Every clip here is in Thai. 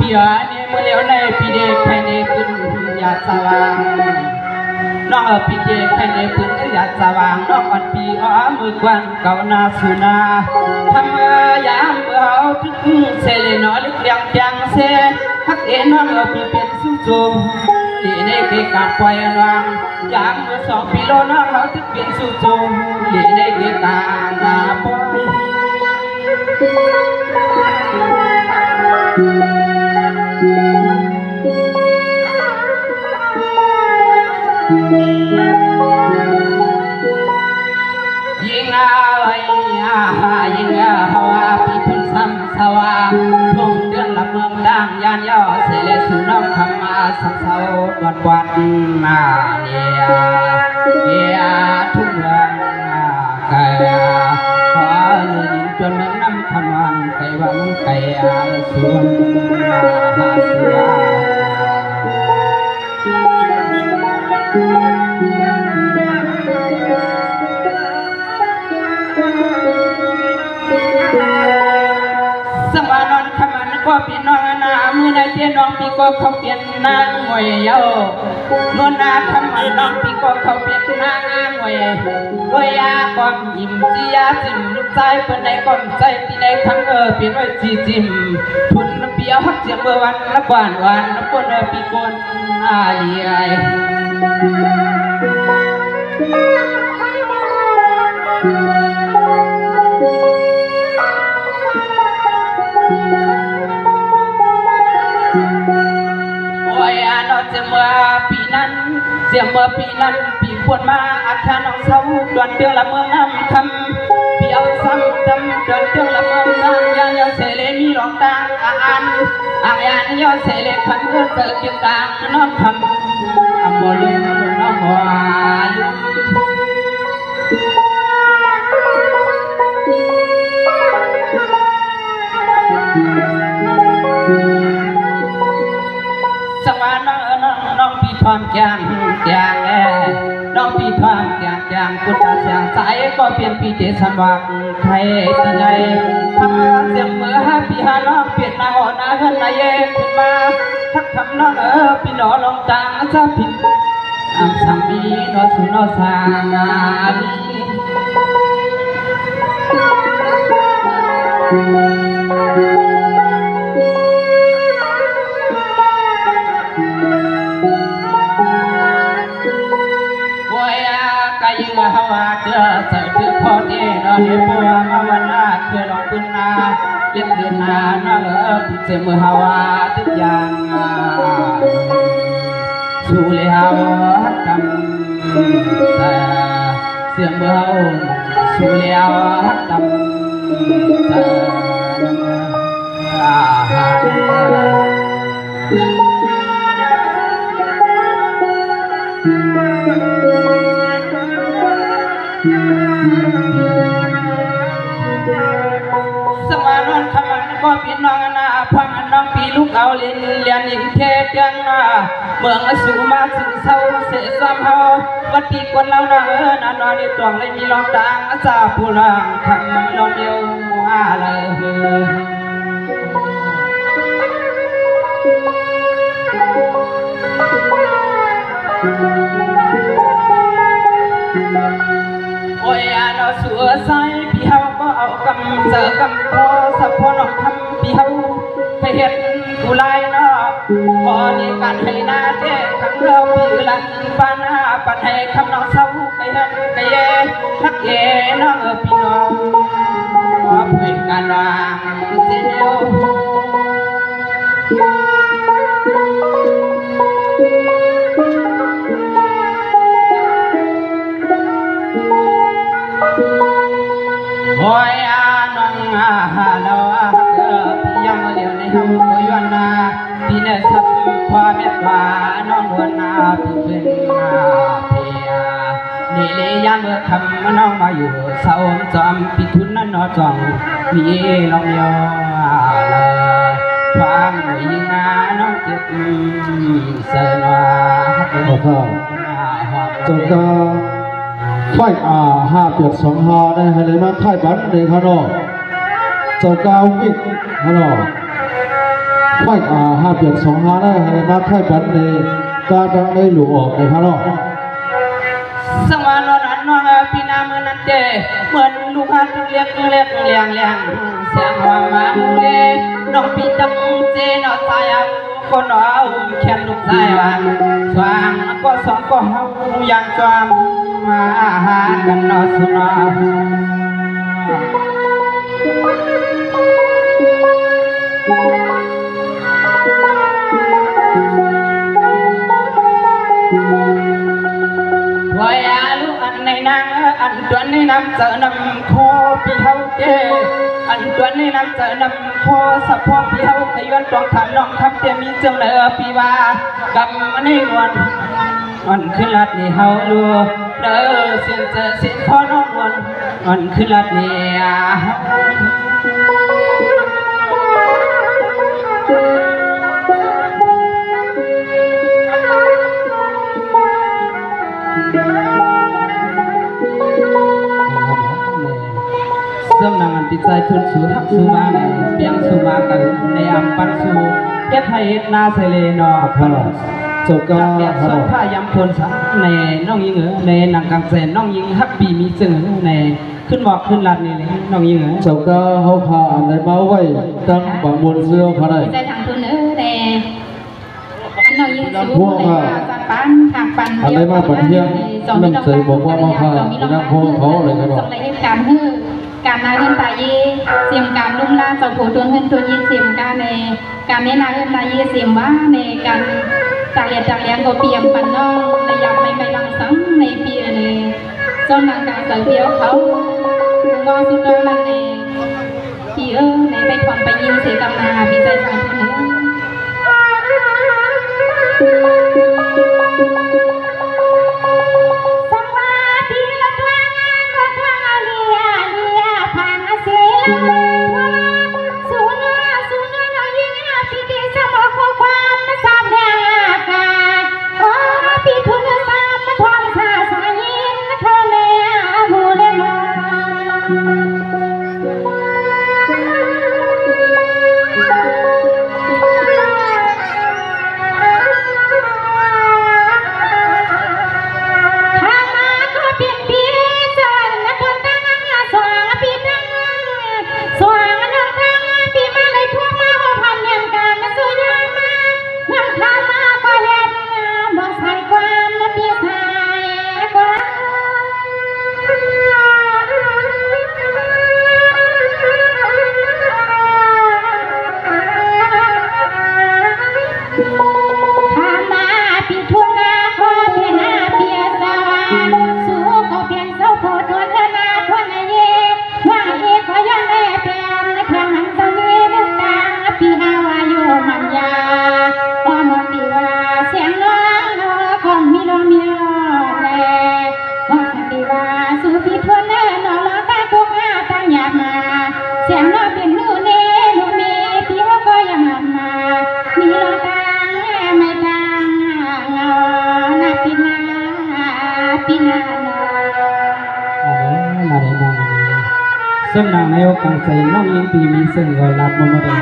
พี่นี่มือเลี้ยวในพี่เด็กใครในปืนยาสว่างน้องพี่เด็กใครในปืนยาสว่างน้องอ่อนพี่มือกวนเก่านาสุนาทำยามเบาทุกเสลนอลึกเลี้ยงเพียงเสฮักเอ็นน้องพี่เป็นสุสูลีในเกการปล่อยวางยามเมื่อ2 ปีโลน้องเราถึงเป็นสุสูลีในเกการปล่อยยิงอะไรยิงหัวพี่ทุนซ้ำสว่างทุ่งเดือนละเมืองดังยานย่อเสเลสุน้องคำมาสังเสาดวดวัดมาเนี่ยทุ่งเมืองไก่ขอเลยยิงจนเมืองน้ำคำวันไก่ว่ามันไก่สวนหาเสือสมานอนขมันก็พี่น้องนามือในเตี้ยน้องพี่ก็เขาเปลี่ยนนางมวยเยานวลนาขมันน้องพี่ก็เขาเปลี่ยนนางมวยรวยยาก่อนยิ้มจียาจิ้มลูกใจเปิดในก่อนใจที่ในครั้งเปลี่ยนไว้จีจิ้มทุนเปียวหักเสียงเมื่อวันละกวนวันละปนพี่กนเลียเสียเมื่อปีนั้นปีปวดมาอาคารน้องเศร้าดวนเดือนละเมืองน้ำคำพี่เอาซ้ำดำดวนเดือนละเมืองน้ำยังยอเสเลมีหลอกตาอ่านยอเสเลพันเกิดเกี่ยวกับน้องคำอัมโมลุนน้องหัวสมานน้องพี่ความจางน้องพี่ความจางกุศลเสียงสายก็เปลี่ยนพี่เจสันวักไทยที่ไหนทำเสียงเมื่อพี่หาน้องเปลี่ยนนาหอนาเงินนายเองขึ้นมาทักคำน้องพี่หนอลองจางจะผิดสังปีนอสุนอสางยิงหัวเดือดใส่ถึงพอดีนอนเลี้ยบัวมาวันหน้าเคยลองขึ้นนาเลี้ยงขึ้นนาน้าพี่เสมือหัวทุกอย่างสู้เลี้ยวกำเสียงเบาสู้เลี้ยวกำสมานวันขมันก็พี่น้องนาพังน้องพี่ลูกเอาเลียนยิงเทเตียงเมืองสูมาสึงเศร้าเสียซ้ำเฮาวัดที่คนเรานานอนในตวงเลยมีลองตางอาซาผู้ลังทำลองเดียวเลยโอ้ยเราสัวใส่พี่เฮาก็เอากำเสือกำพอสับพอน้องทำพี่เฮาให้เห็นกูไล่เนาะพอนี่การให้หน้าเจ๊ขังเราพี่หลังบ้านปันให้คำน้องเศร้าไปเห็นไปเย่ทักเย่น้องพี่น้องขอเพื่อนกันว่าเสียวโอ้ยน้องเราพี่ยังเลี้ยวในห้องก็ย้อนนาพี่เนี่ยสักพอเม็ดว่าน้องวนนาพี่เป็นเพียนี่เลยยามเมื่อคำน้องมาอยู่เสาจอมพี่ทุนนั่นนอจองพี่ลองยอเลยความยิงน้องเจ็บเสนอจนก็ไฟ5 เปียก2 5ได้ให้เลยมาไทยบัตรเลยครับเนาะเจ้าเก้าวิ่งครับเนาะ ค่อยห้าเปลี่ยนสองห้าได้ให้มาค่อยบันในการดังในหลวงในพระรอดสมานนันน้องพี่นามือนันเดเหมือนลูกฮันเลี้ยงเลี้ยงเสียงว่ามาเล่น้องพี่จังเจนอสายคนเอาแค่ลูกชายว่าสว่างก็สองก็เฮาอย่างจวมมาหากันนอสุนาวายาลุอันในนางอันตัวในน้ำเจอน้ำโคพี่เฮาเจอันตัวในน้ำเจอน้ำโคสะพอพี่เฮาขย้อนตองขันน้องทับเตียมีจังเลยพี่ว่ากำมันให้นวลมันขึ้นลัดนี่เฮาลัวเด้อเสียงเจอเสียงพอน้องนวลมันขึ้นลัดนี่สำนักงานติดใจทุนสูทักสูมาในเปียงสูมากันในอัมปันสูเฮ็ดให้เฮ็ดนาเสเลนอพะจบก็พะผ้ายำพลสังในน้องยิงในหนังกางแสนน้องยิงฮักปีมีจึงในขึ้นบอกขึ้นลัดนี่เลยน้องยิงจบก็เขาพาอันในมาไว้ตั้งบังบนเสื้อพะได้ใจทางทุนแต่อันน้องยิงสูงเลยจะปั้นทางปั้นอะไรมาปัญญานั่นเคยบอกว่ามาพานักพ่อเขาเลยก็บอกส่งเลยเหตุการณ์การนาเงินตายีเสียมการลุ่มล่าเจ้าผู้ตัวเงินตัวยีเสียมการในการในนาเงินตายีเสียมว่าในการตาเลียจากเลี้ยงก็เปียมปันน้องในยามไม่ลังสังในปีในจนนางการเสือเดียวเขางอสุดมันในพี่ในไปถอนไปยินเสียกำนาพิจัยสังทุนสำนักนายกกังเสนน้องยิงปีมีซึ่งก็รับมาได้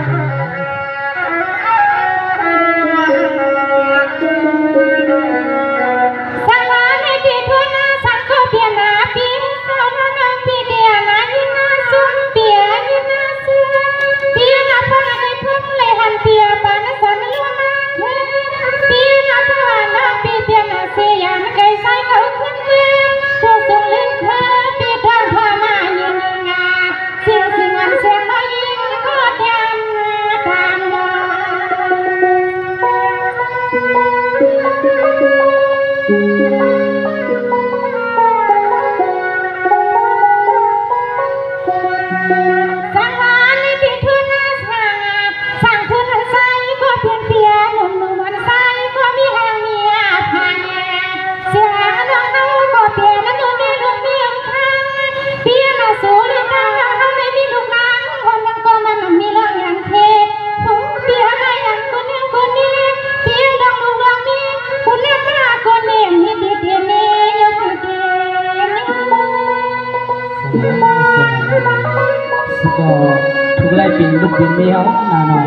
ก็ทุกไล่ปิงลูกปิงเมียวนาหน่อย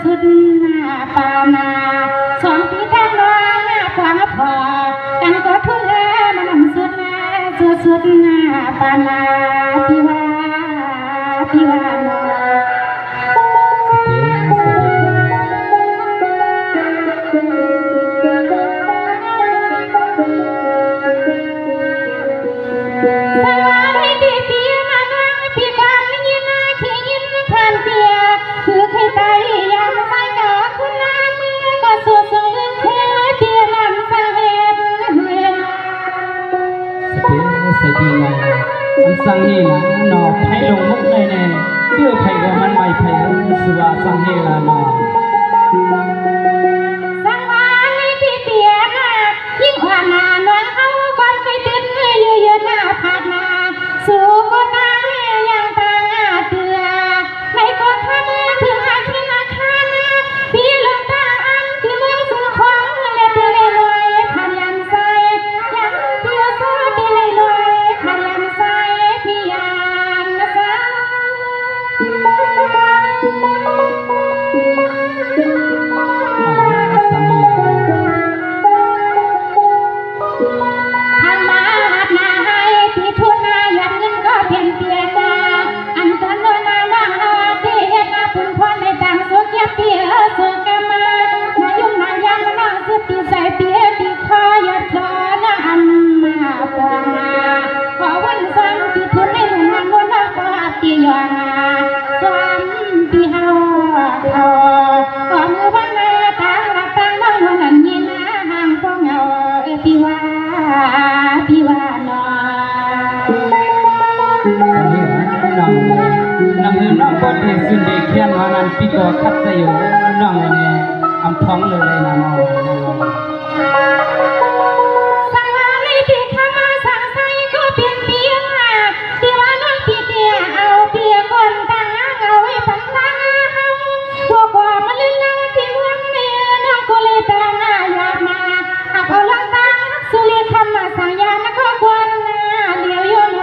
สุดปานาสองปีแทนน้องความพอกันก็ทุเลมันสุดปานาพี่ว่าน้องใส่ดีไงอันสังเฮนะนอไผ่ลงมุกในแน่เพื่อไผ่ก็มันไม่ไผ่สว่าสังเฮละนอสังวานีที่เปียนายิ่งกว่านาหนวลเขาก่อนเคยตื่นเยอะหน้าผานาสู่ก็ตาอย่างตาเตือในก็ข้ามือถึงอาคินาคานาพี่ลงตาอันที่มือสุดของและเตือนลอยพันยันใสยังเตือนโซ่เตือนลอยพันยันใสพี่ยันใสน้องก็เด็กสุดเด็กเขียนว่านั้นพี่ก็คัดใส่อยู่น้องเนี่ยอำท้องเลยนะน้องสังวาในที่ข้ามาสั่งใส่ก็เปลี่ยนเปียที่ว่าน้องพี่เดียเอาเปียคนต่างเอาไว้ปังลังตัวกว่ามันลื่นลังที่เมืองเนี่ยน้องก็เลยต่างอยากมาเอาลังต่างสุริคำมาสั่งยานักก็ควรเดียวโยน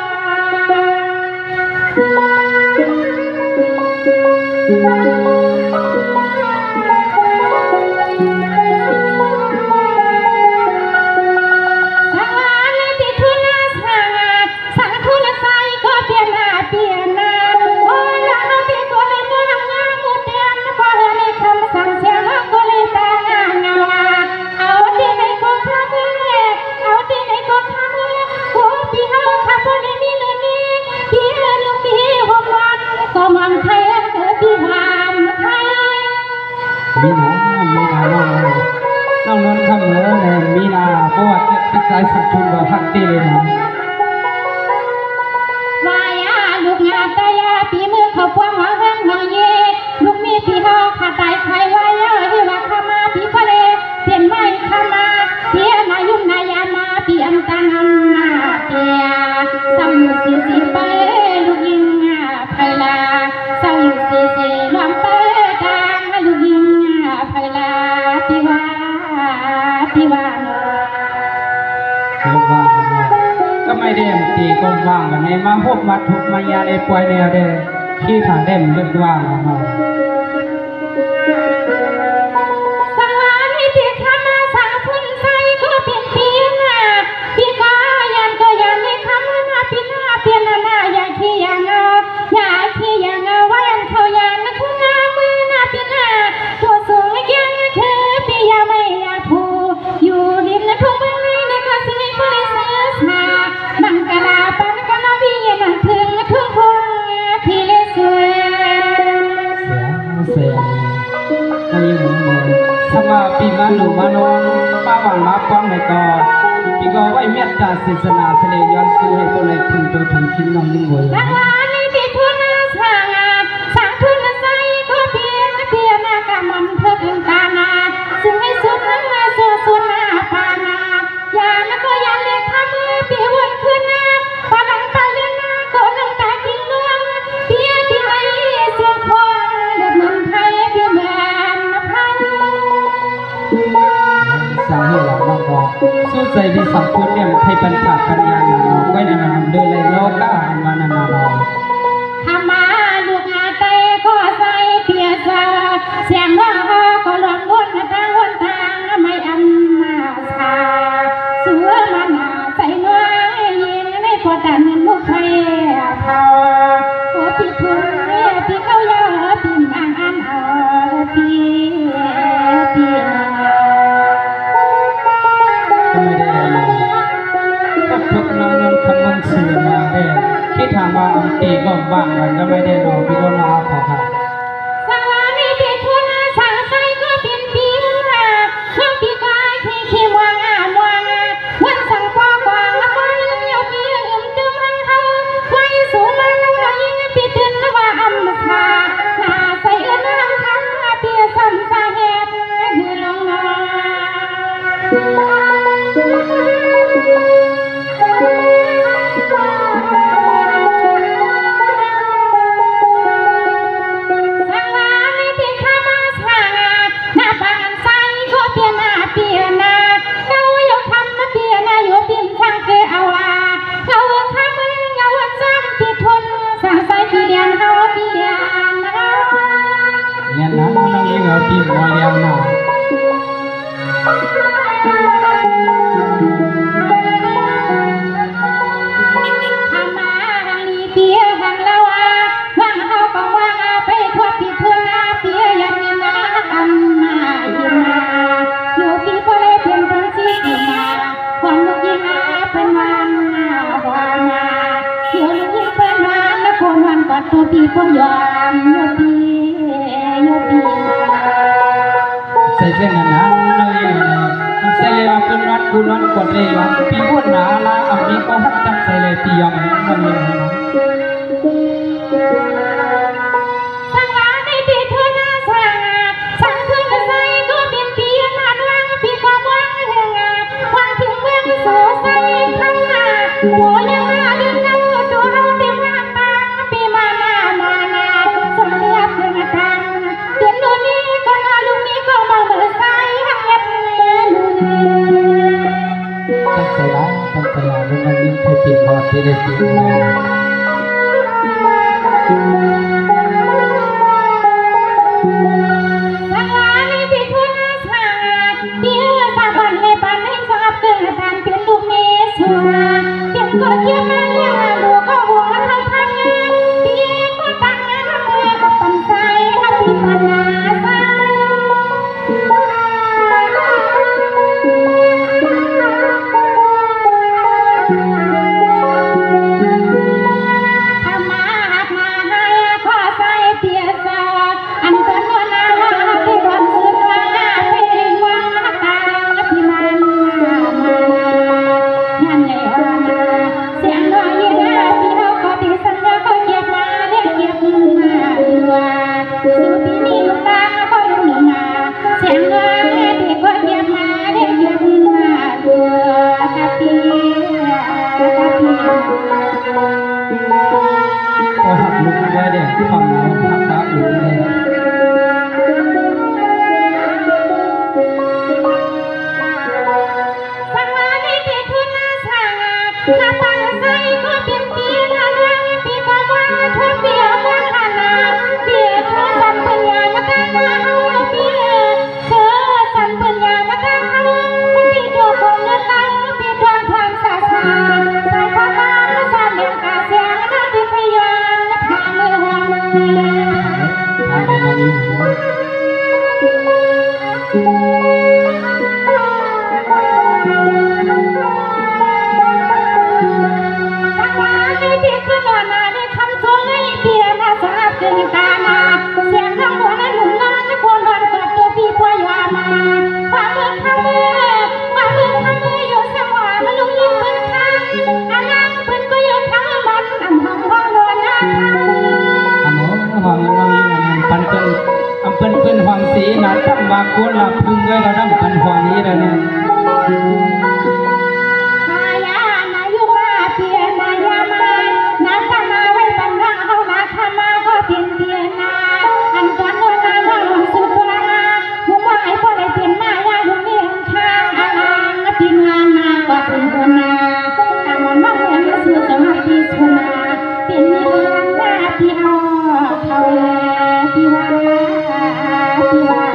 มีนาน้องนนท์คำเหลือเนี่ยมีนาเพราะว่าติดใจสักชุนว่าพักตีเลยนะวายาลูกงาตายาปีมือเขาพวงหัวเรื่องหัวเย่ลูกมีปีหอกขาตายใครวายาที่ว่าขามาปีทะเลเปลี่ยนไม้ขามาเปียนายุ่มนายามาปีอันตังอันนาเปียซ้ำอยู่สีไปลูกยิงไพลาซ้ำอยู่สีรวมไปดังลูกยิงไพลาปีว่าก็ไม่ได้ตีกลว่างกันในมาพบมาทุกมายาในปล่อยแนวเด้ขี้ทางเด่มลึกว่างเนาะสังวานีที่ข้ามาสั่งคุณใส่ก็เปลี่ยนเปียพี่ก็ยันในคำว่าพี่หน้าเปลี่ยนหน้าอยากที่อย่างว่ายันเขายันนะคุณมือหน้าพี่หน้าตัวสูงยังคือพี่ยาไม่อยากพูอยู่ริมนะทุ่งเมืองในก็สิ่งบริสุทธิ์มาบังกะลาปันกันน้องพี่ยันถึงทุ่งพงพี่เลยสวยเสียอันนี้เหมือนสมาปีมาหนูมานองป้าหวังมาป้องในกอปีก็ไว้เมียตาศาสนาเสลย้อนสู้ให้คนในถึงตัวถึงคิดน้องยิ่งไว้สังวานีที่ทุนสั่งทุนใส่ก็เพียนากะมันเถิดตานาซึ่งให้สุดนั้นมาส่วนหน้าปานาอย่านะก็อย่าเล็กข้ามือเปียวนขึ้นนะปานังตาเลี้ยงนะก็น้ำตากินล้วนเปียที่ไหนเสียงคอเลือดมันไทยเปียแมนพันสาเหตุหลังน้องก็สู้ใจที่สังคุนเนี่ยไทยปัญญาปัญญาหนาไว้นานๆเดินเลยโลก้าอันวานานๆข้ามาลูกอาเตก็ใส่เปียซาเสียงว่า พี่ทุนพี่เขายาพี่อ่านเอาพี่ก็ไม่ได้ก็พวกน้องนนคำนวณสื่อมาได้ที่ถามว่าอันตีก็บ้างมันก็ไม่ได้รอพี่โดนลาขอค่ะ สวรรค์พี่ทุนสางใสก็เป็นพี่มาช่วงพี่ก้อยที่ขี้วางวันสั่งปอกวางแล้วก็เลี้ยวพี่ตึมมันเขาไว้สูงมันแล้วยิ่งพี่ตื่นว่าอำมาหน้าใส่เอื้อนน้ำทั้งพี่ซ้ำสาเหตุคือลงมา เนี่ยนะน้องยิ่งเอาปีมอเลี้ยงนะตัวพี่ก็ยอมโยปีโยปี ใส่เส้นนั้นนะน้องยิ่งนะใส่เลยว่าเป็นรัดกูนอนกดเลยว่าปีพูดหนาละอันนี้ก็หัดจับใส่เลยปียอมน้องยิ่งนะ สังวาในปีเธอหน้าสั่งเพื่อนใส่ก็เป็นปีนานวังปีก็ว่างเฮงวางถึงเมืองโสใส่ข้างหน้าโหยังมาดึงเอาตัวเราเต็มร่างตาปีมาหน้าสมเรียบเพื่อนตังเปลี่ยนโน่นนี่ก็นาลูกนี้ก็มาเมื่อใส่หักเย็บลูก ตั้งใจละตั้งใจละลูกน้องยิ่งเคยปีนบอดที่ได้ปีน สังวาในปีทุนสาเดียวสาบันในปันให้ทราบเกิดการเป็นลูกเมสุราเพียงก็เกี่ยวมาเลี้ยงลูกก็หัวทางเปียก็ตั้งงานเมื่อปันใจให้พี่ปัญญาใสพอหักลุกไว้เดี๋ยวความหนาวหักตาอุ่นเลยสังวาในปีทุนสาหน้าปังใสก็เป็นปีละลังปีก็ว่าทุกเดียวว่าขนาดเดียวเธอสันปัญญามาตั้งเอาเปียเธอสันปัญญามาตั้งเอาปีโดคงเลือดตั้งปีดวงทางศาสนาสายฟ้าตาสานเลี้ยงกาเสียงนักวิทยาทางมือหัวมือ ทางไปน้องยิ่งนะ สังวาในปีขึ้นนาในคำโซเลยเปียมาสาบเกินตานาเสียงทั้งหัวนั้นหนุ่มนอนคนนอนกอดตัวพี่พ่อยามาความมือข้ามืออยู่สมองมันลุกยิ่งเป็นข้างอันนั้นเป็นก็อยู่ทั้งมันอันห้องห้องนอนนะ อโมห้องน้องยิ่งอันนั้นปันเป็นอำเพิ่นขึ้นห้องสีนะตั้งว่ากูละพึ่งไว้เราดำปันห้องนี้แล้วเนี่ย หายานายุมาเปียนายามานาตามาไว้ปัญหาเฮานาคามาก็เป็นเปียนาอันก่อนโดนนาย้อนสุดรามุมว่าไอ้พ่อได้เป็นมายาอยู่เมียงข้างอางปีงานนาก็เป็นคนนาตามมันว่าเหมือนสุดสมัยที่สุนาเป็นนิรันดร์พี่เอาเขาพี่ว่าพี่ว่า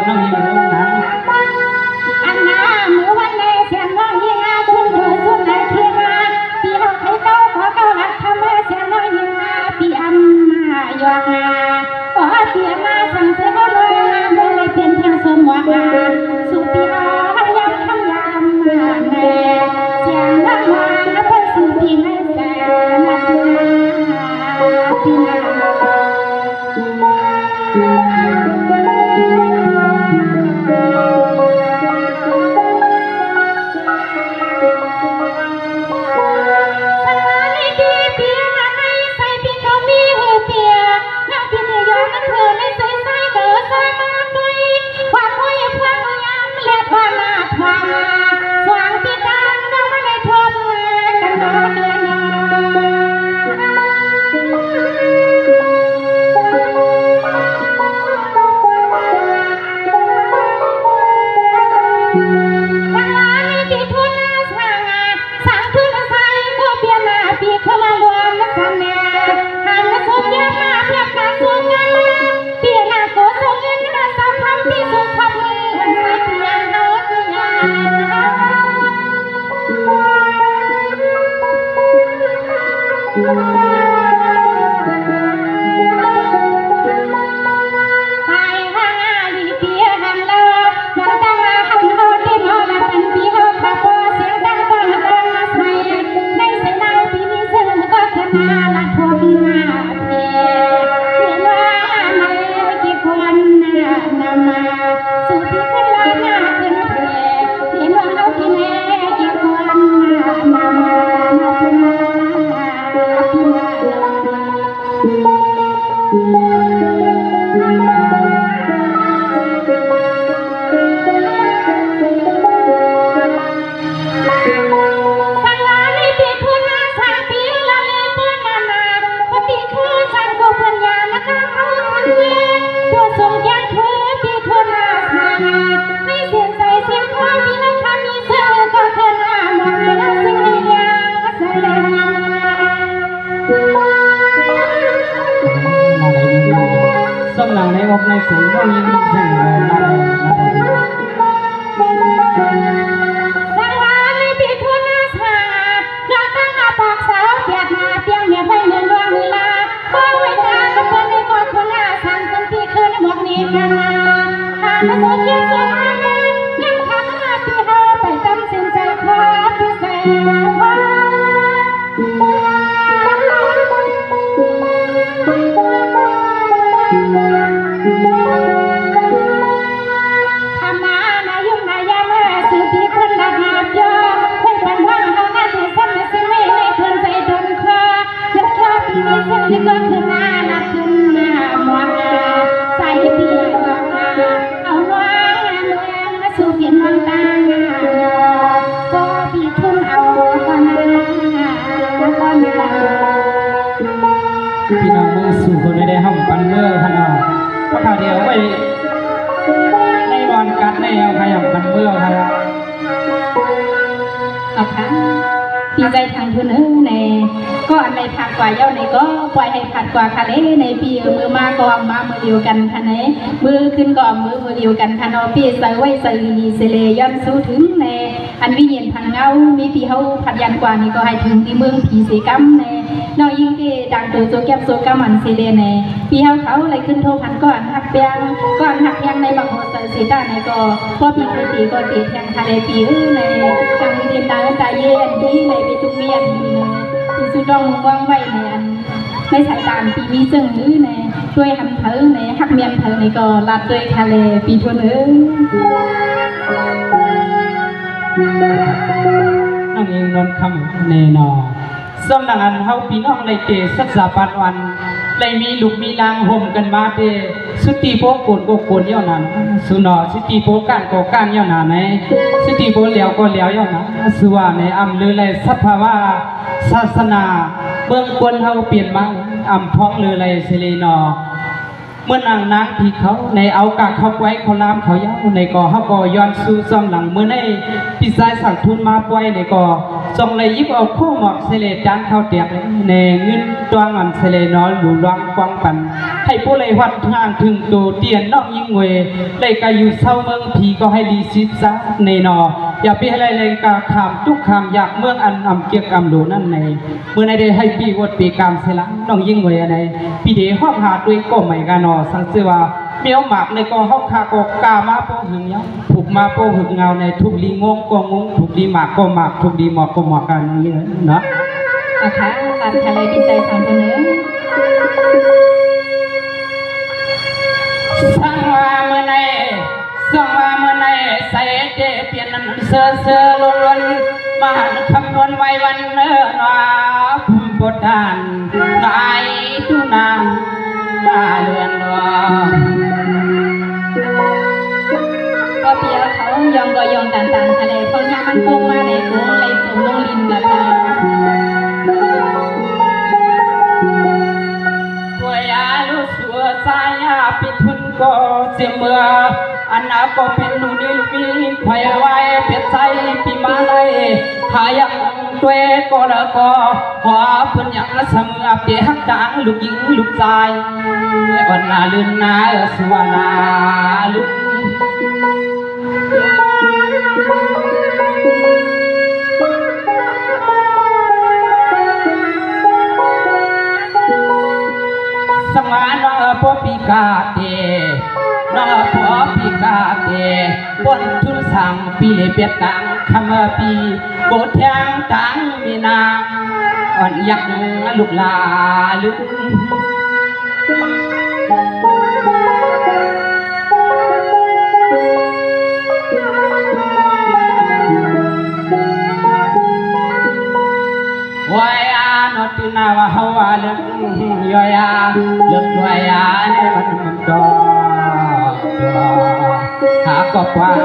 น้องหิวนั้น อันน้ามือวันในเสียงน้องยิงอาสุนเดือสุนไหนเทียงอาปีเฮาไข่เก้าขอเก้าหลักทำมาเสียงน้องยิงอาปีอัมมายออาขอปีมาสั่งเสียงว่าเมื่อไรเปลี่ยนทางสมหวังสุปีอาย้ำคำยำแม่เสียงน้องมาเพื่อสู่ปีให้แสนนักปีนา ในเสียงก็ยิ่งเสียงมาเลยสังวาในปีทุนนาสาเราตั้งอาปากสาวเปียกมาเปียงเมียไปเงินดวงเวลาก็ไว้ทางกับคนในกอดคนหน้าสั่งคนที่คืนหมดนี้กันมาหามาสุดเยี่ยมสวยงามยังทำมาปีเฮาไปจำสินใจคว้าที่แสนว่าที่ก็คือหน้านักขึ้นหน้ามองใส่เปียกเอาน้องเมืองสู่เพียนเมืองตางก็ปีทุ่นเอาก่อนก่อนพี่น้องมือสู่คนได้ห้องปันเมื่อขนาดเพราะข่าวเดียวไว้ในวันกัดในเอาขยับปันเมื่อครับเอาค่ะปีใจทางทุนในก็อันในผัดกว่าเย้าในก็ปล่อยให้ผัดกว่าคาเล่ในปีมือมาก็มามือเดียวกันค่ะในมือขึ้นก็มือเดียวกันค่ะนอปีใส่ไว้ใส่ลีเสเลย้อนสู้ถึงในอันวิญญาณพันเงามีปีเขาผัดยันกว่านี่ก็ให้ถึงที่เมืองผีเสกัมในนอยิ่งที่ดังตัวโซแก็บโซกัมมันเสเลในปีเขาเลยขึ้นโทพันก่อนหักเปียงก่อนหักยังในบางหัวใส่สีตาในก็พอปีเคยตีก็ตีแทงทะเลปีในทางเรียนตาเย็นที่ในปีตุ้มเมียนที่สุดองว่างไว้ในอันไม่ใส่ตามปีมีซึ่งนื้อในด้วยหันเธอในหักเมียนเธอในก็ลาดด้วยทะเลปีทุนน้องเองนนคำเนนอสำนักอันเฮาพี่น้องเลยเกศษาปันวันเลยมีลูกมีนางห่มกันมาเดสุติโปโกนโกโกนเย่านั้นสุนอสุติโปการโกการเย่านั้นในสุติโปเหลียวก็เหลียวเย่านั้นสุว่าในอำลือเลยสัพพาวาศาสนาเบื้องคนเฮาเปลี่ยนมาอำพ้องลือเลยเสลีนอ เมื่อนางนางที่เขาในเอากาเขาไว้เขาลามเขาย้ำในก่อเขาก่อย้อนสู่ซองหลังเมื่อในพี่ชายสั่งทุนมาปล่อยในก่อซองเลยยิบเอาคู่หมอกเสลจานเข้าเตียกในเงินตัวงอนเสลน้อยหลุดร้องกวางปันให้ผู้เลยวัดทางถึงตัวเตียนนอกยิ่งเวได้กาอยู่เศร้าเมืองผีก็ให้ดีซิบซะในนออย่าไปอะไรเลยกาคำทุกคำอยากเมืองอันอำเกียกอำดูนั่นในเมื่อในได้ให้ปีวดปีกรรมเสลังน้องยิ่งเวในปีเดห้องหาด้วยก็ไม่กันนอสังเสว่าเมียวหมากในกองเขาคาโกกามาโปหึงเนาะผูกมาโปหึงเงาในทุกลีงงก็งงทุกลีหมากก็หมากทุกลีหมอกก็หมอกกันนี่เนาะนะคะการทะเลพิจัยสามคนนี้สังว่าเมื่อไหร่สังว่าเมื่อไหร่ใส่เจเปลี่ยนนั้นเสือเสือล้วนมาคำนวณไว้วันเนื้อหนาพุ่มปดดานไงตุนางเลือนลอยก็เปียเขายองก็ยองต่างๆทะเลเพราะย่ามันพุ่งมาในกุ้งเลยจุ่มลงลินละค่ะตัวยาลุสัวสายาปิทุนก็เสียเมื่ออันนาก็เป็นหนูนี่ลูกมีไข่ไว้เปียใจปีมาเลยหายังตัวก็ละก็หัวเพิ่นยังละเสมอเปียหักดังลูกหญิงลูกชายอ่อนนาลื่นนาสวนาลุกสมานพอปีกาเตนพอปีกาเตบนทุนสั่งปีเลเปียตังคำปีโกดแทงตังมีนางอ่อนยักลูกลาลุกวายานอตินาวะฮาวาลึกยอยาลึกวายาเนี่ยมันจอหากก็ฟัง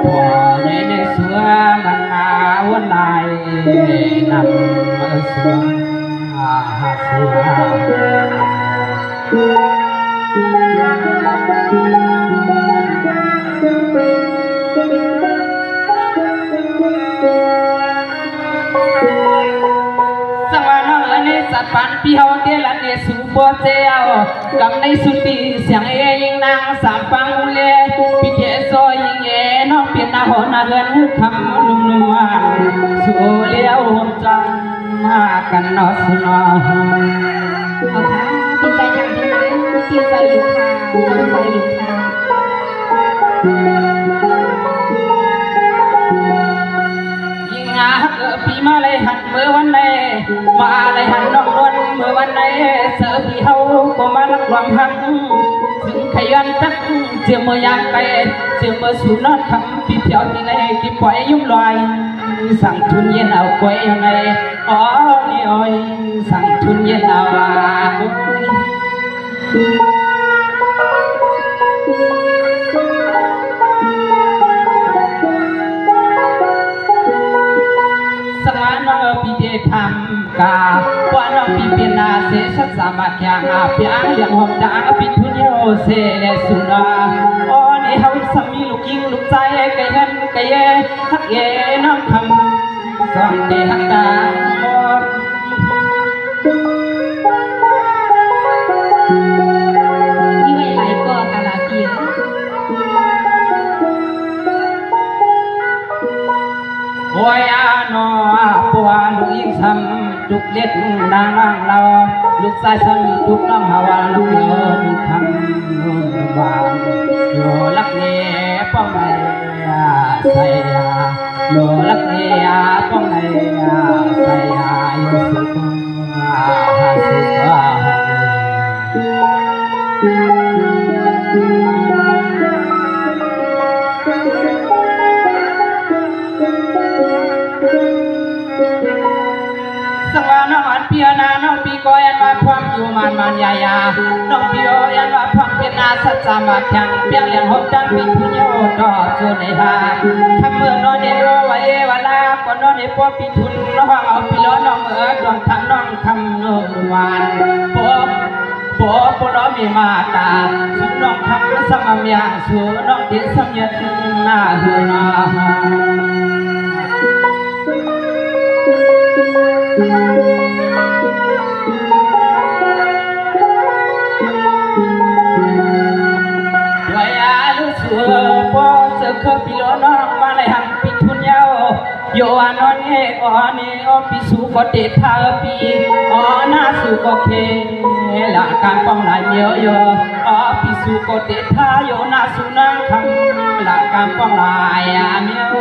พอในเสือมันนาวันไหนนำมาเสือหาเสืสัตว์ปันปีเฮาเดลันเนสุโบเจียวกำในสุติเสียงเอยิงนางสามปังเลปีเจโซยิงเอน้องเปียนนาหอนาเงินคำนุ่มนวลสู่เลี้ยวหมจังมากันนอสนอเอาค่ะปีใจทางที่ไหนปีใจอยู่ค่ะจงใจอยู่ค่ะปีมาเลยหันเมื่อวันไหนมาเลยหันน้องนวลเมื่อวันไหนเสือพี่เฮาก็มาลักลวงหักถึงขยันตักเสียเมื่อยางไกเสียเมื่อสูนอนคำพี่เที่ยวที่ไหนกี่ปล่อยยุ่งลอยสั่งทุนเย็นเอาไว้ยังไงอ๋อนี่อ้อยสั่งทุนเย็นเอาสมานปีเดธรรมกาว่าน้องปีเป็นนาเสสัสมาแข่งเปียงยังหอมดังปีทุนโยเสเลสุนาอ๋อนี่เฮาสามีลูกยิงลูกใจไก่หันไก่เย่ฮักเย่น้องคำสอนเดฮักตาหมดนี่ไว้ไหลก็กาลาเปียโอ้ยนอปัวลูกยิงซ้ำจุกเล็ดนางเราลูกชายซ้ำจุกน้องหาวาลูกเยอะลูกคำวางโยลักเนียป้องไหนใส่โยลักเนียป้องไหนใส่โยสุขหาสุขสวานอนเปียนาน้องปีก็ยันว่าพร้อมอยู่มันยายาน้องปีโอยันว่าพร้อมเป็นนาสัจจามาแข่งเปียงเลี้ยงหอบดังปีทุนโยต่อส่วนในหาคำเมื่อนอนเดโรไว้เวลาก่อนนอนในปอปีทุนน้องเอาปีล้อน้องเอ๋อดวงทางน้องคำโนวานปอบ ปัวปุโรมีมาตาสุน้องคำสมามยางสูน้องเดียสมยัดหน้าเหือนาปัวเสือขบิโลน้องมาเลยหังปิทุนยาวโยอานอนเออเนอปิสุกเตทาปีอนาสุกเคหลักการป้องหลายเมียวโยอปิสุกเตทาโยนาสุนังคำหลักการป้องหลายเมียว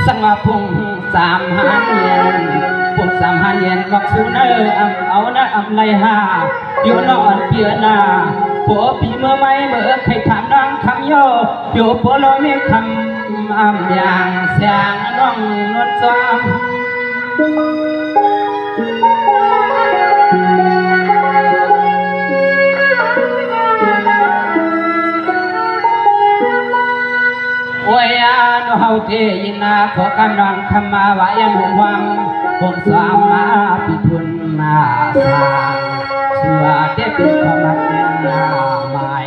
สังมาพุงสามหันเย็นปุกสามหันเย็นวักสูเนอเอานะไรหาอยู่นอนเปียนาปัวปีเมื่อไม่เมื่อใครถามน้องคำโยอยู่ปัวเราไม่คำอย่างแสงน้องนวลซ้ำโอ้ยโนเฮาเทยินาขอกำลังคำมาวายันหวังผมสามมาพิทุนนาสางสัวเด็กเป็นขมักนาใหม่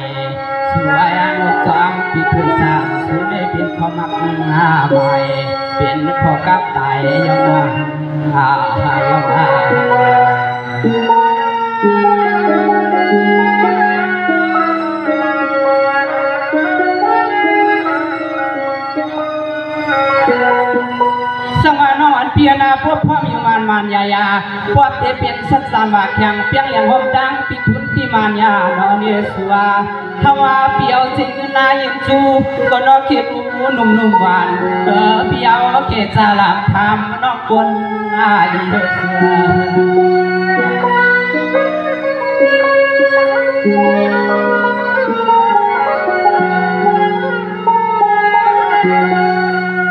สัวยานกจอมพิทุนสางสัวได้เป็นขมักนาใหม่เป็นขอกับไตยองยองสังวานอนเปียนาพวกพ่อมีมันยายาพวกเตเป็นสัตสามบากยังเปียงเลี้ยงหอมดังปิทุนที่มันยานอนเยสัวทว่าเปียวจริงนายิงจูก็นอกเก็บนุ่มหวานเปียวเกศสลับทำนอกบนนาเยสัว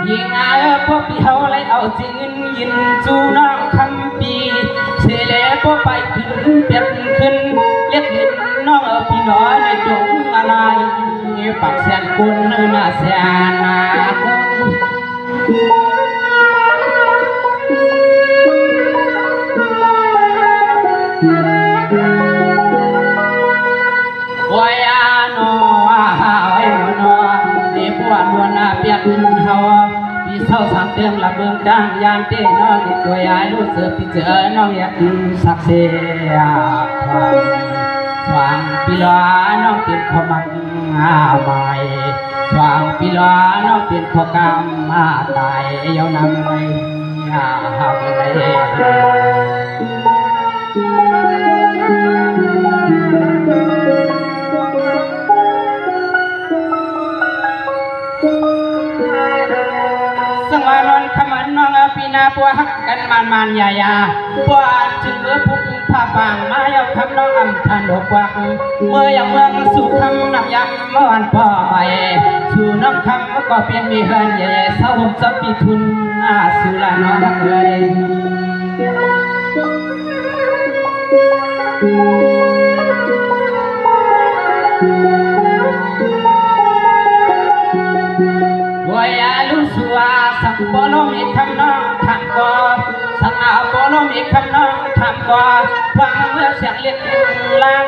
ยิงพวกพี่เขาเลยเอาจริงยินจูน้องคำปีเสเลพวกไปขึ้นเปียกขึ้นเล็กเห็นน้องพี่น้อยในดงอะไรปักแสนกุนน่าแสนนาวายโนไอ้โนเด็กวันวันเปียกเขาพี่เศร้าสามเติมละเบืองดังยานเต้น้องตัวยายรู้สึกพี่เจอน้องอยากสักเสียความสว่างปีลาน้องเปลี่ยนความมักใหม่สว่างปีลาน้องเปลี่ยนความกำมาตายยาวนำไปหาไปสังวานอนขมันน้องปีนาปัวหักกันมันยายาปัวจึงเมื่อพุ่งผ้าบางมาเอาคำน้องอำทันดอกวักเมื่ออย่างเมืองสู่คำนำยำเมื่อวันพ่อไปสู่น้องคำก็เปลี่ยนมีเฮือนใหญ่เศร้าห่มสับปีทุนสู่ละน้องเอ๋ยวายลุสัวสังบอลมีคำน้องทำก่อสังอาบอลมีคำน้องทำก่อฟังเมื่อเสียงเรียกลัง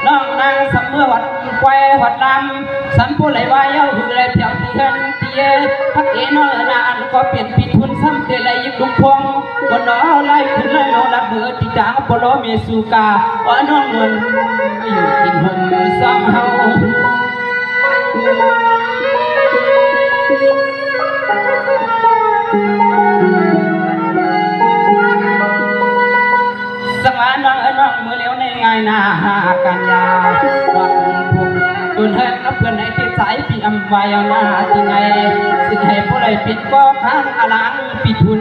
น้องนางสัมเมื่อวัดแคววัดลำสัมผู้ไหลวายเอาหือไหลเที่ยวที่เฮินเตี้ยพักเอนอนานก็เปลี่ยนปีทุนซ้ำเตลัยยิบลุกพงก็น้อไล่ขึ้นไล่ลงดับเบิดติดางบอลมีสุกาว่าน้องเงินอยู่กินห่มซ้ำเฮาสังวานน้องมือเลี้ยวในไงนากันยาวังพุ่งตุนเฮินเพื่อนในที่สายปีอำวายนาที่ไงสิ่งให้ผู้ใดปิดก็ข้างอลังปิดทุน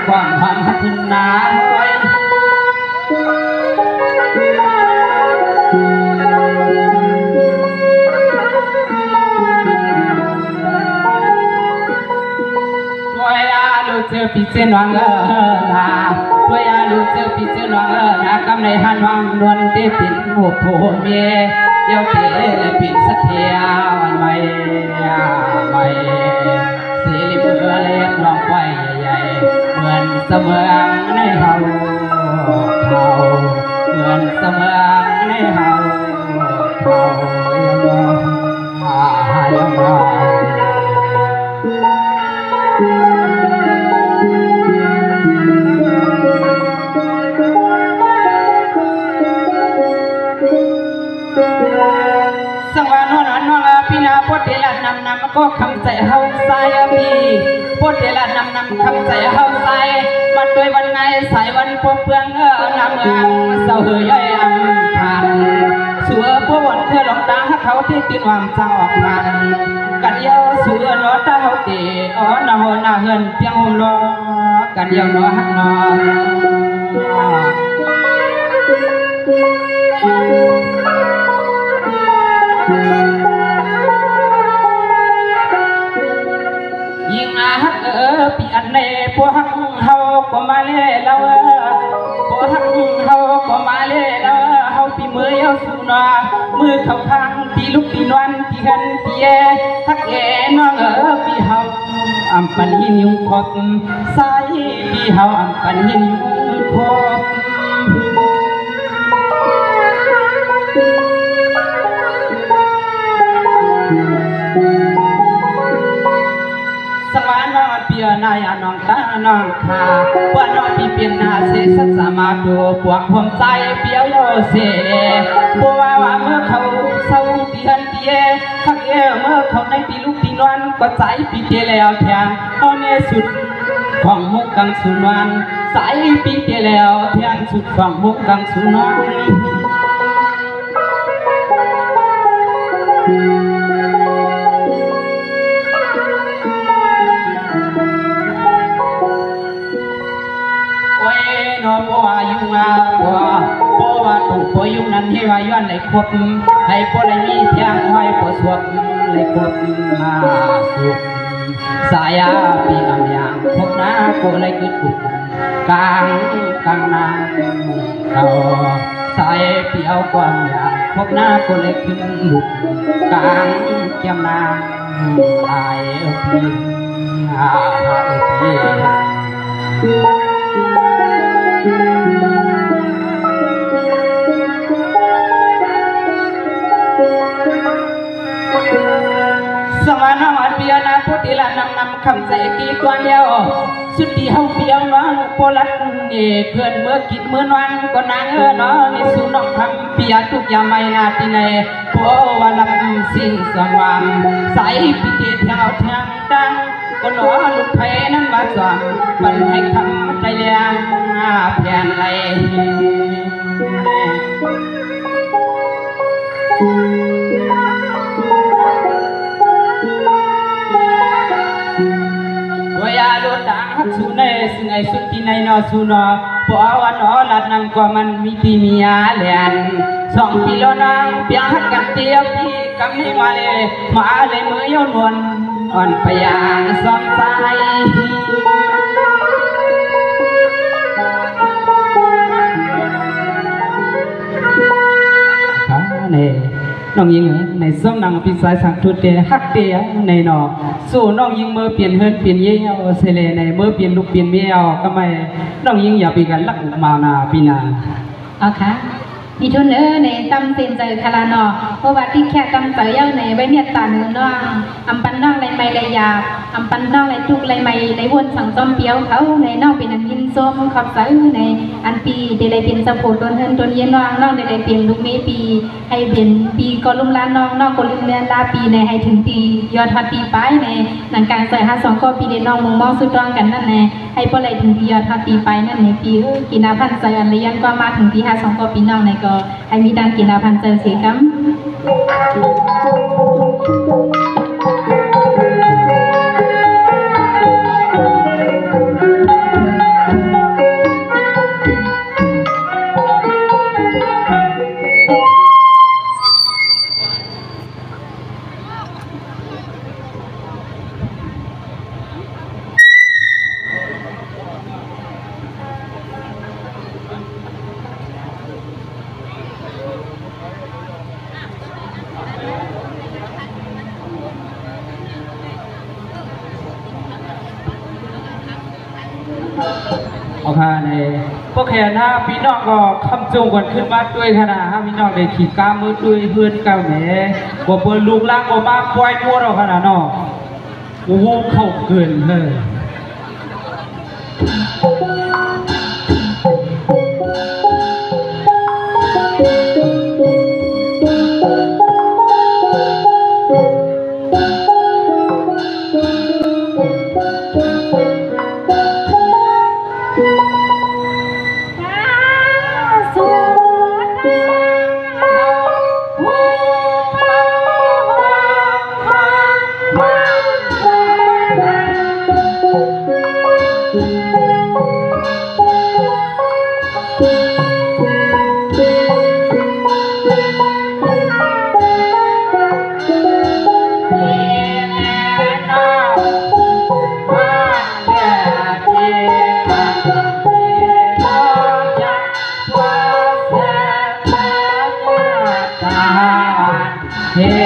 ความความหักนาไว้เจอปีเส้นวังนาด้วยอาลูเจอปีเส้นวังนากำในหันวังนวลเตปินหัวโผเมีย เดี๋ยวเตะเลยปิดสะเทียวันใหม่ใหม่สีลิบเลือเล็บลองไว้ใหญ่ๆเหมือนเสมืองในเฮาเหมือนเสมืองในเฮายังรอสังวานนนองพี่นาพดเดลัดนำก็คำใจเฮาใส่พี่พดเดลัดนำคำใจเฮาใส่มาด้วยวันไงใส่วันพบเปลืองนำเมืองเศร้าเฮยย่อยอันผ่านสัวพววันเธอหลงตาเขาที่ตื่นวางเศร้าออกมากันเยาสัวนอตาเฮาเตะอ๋อนาโหนาเฮินเพียงห่มรอกันเยานอหักนอยิงอาฮักปีอันเน่พวกฮักเฮาก็มาเล่แล้วพวกฮักเฮาก็มาเล่แล้วเฮาปีมือเฮาสู้นอมือเข้าทางตีลุกตีนวันตีกันตีแอฮักแอน้องปีเฮาอัมปันหินยุงคบสายปีเฮาอัมปันหินยุงคบสวรรค์นอนเปียนายนองตานองขาว่านอนปีเปลี่ยนนาเสสัสมาดูปวกผมใจเปียวโยเสบัวว่าเมื่อเขาเศร้าตีหันตีเอทักเอเมื่อเขาในปีลูกปีนวันก็ใจปีเจแล้วแทงเอาเนสุดของมุกกังสุนวันสายปีเจแล้วแทงสุดของมุกกังสุนวันบัวยุงาบัวตุกบัวยุงนั้นให้วาย้อนไหลควบให้บัวไหลมีเทียงห้อยบัวสวบไหลควบมาสุกสายปีลำยางพบหน้าบัวไหลกึดกุกกลางนางเก่าสายเปียวความยางพบหน้าบัวไหลขึ้นบุกกลางเกี่ยมนางอายพีสวรรค์นอนเปียนาพุทธิละนำคำใจกีตัวเดียวสุดที่เฮาเปียน้องโปลัดนี่เพื่อนเมื่อกินเมื่อวันก็นางน้องนี่สุน้องคำเปียทุกยามไม่นาที่ไหนโปวันลำสิ่งสว่างใสปิเกตเท้าทางดังก็หนอลูกเพนั้นมาสอนปันให้คำใจเลี้ยงแผ่นไหลวยาลุดังฮักสุเนสไงสุดที่ในนอสุนอปอวันอลัดนำกว่ามันมีปีมีอาเลียนสองปีแล้วนางเปียหักกันเตียวพี่กำให้มาเลยมือยนวนอ่อนไปอย่างสองใจน้องยิงในส่งนางพิสัยสังทุเตฮักเตียในนอสู้น้องยิงเมื่อเปลี่ยนเฮิร์นเปลี่ยนเยี่ยวเสเลในเมื่อเปลี่ยนลูกเปลี่ยนเมี่ยวก็ไม่น้องยิงอย่าไปกันลักมานาปีนาเอาค่ะมีทุนในตำเซนเจอคารานอเพราะว่าที่แค่ตำเจอเย้าในใบเมียตาเนื้อน้องอำปันน้องไรไม่ไรยาอำปันน้องไรทุกไรไม่ไรวนสั่งจอมเปียวเขาในน้องเป็นอันยินส้มขับใส่ในอันปีเดลัยเป็นสะโพดโดนเฮินโดนเย็นน้องเดลัยเปลี่ยนลูกเมปีให้เปลี่ยนปีก็ลุ่มล้านน้องก็ลุ่มเลียนลาปีในให้ถึงปียอดทัดปีป้ายในหนังการใส่52ก็ปีเดน้องมองสุดร้องกันนั่นแน่ให้พอไรถึงปียอดทัดปีไปนั่นในปีกินาพันใส่อันเลียนก็มาถึงปี52ก็ปีน้องในก็ให้มีดังกินอาพันเจอเสียกัม พวกแขนฮะพี่น้องก็คำจงกันขึ้นมาด้วยขนาดฮะพี่น้องได้ขี่ก้ามือด้วยเพื่อนเก่าแหน่บ่เปิดลูกล่างบ่มาปล่อยมัวเราขนาดเนาะโอ้โหเข้าเกินเลยเฮ้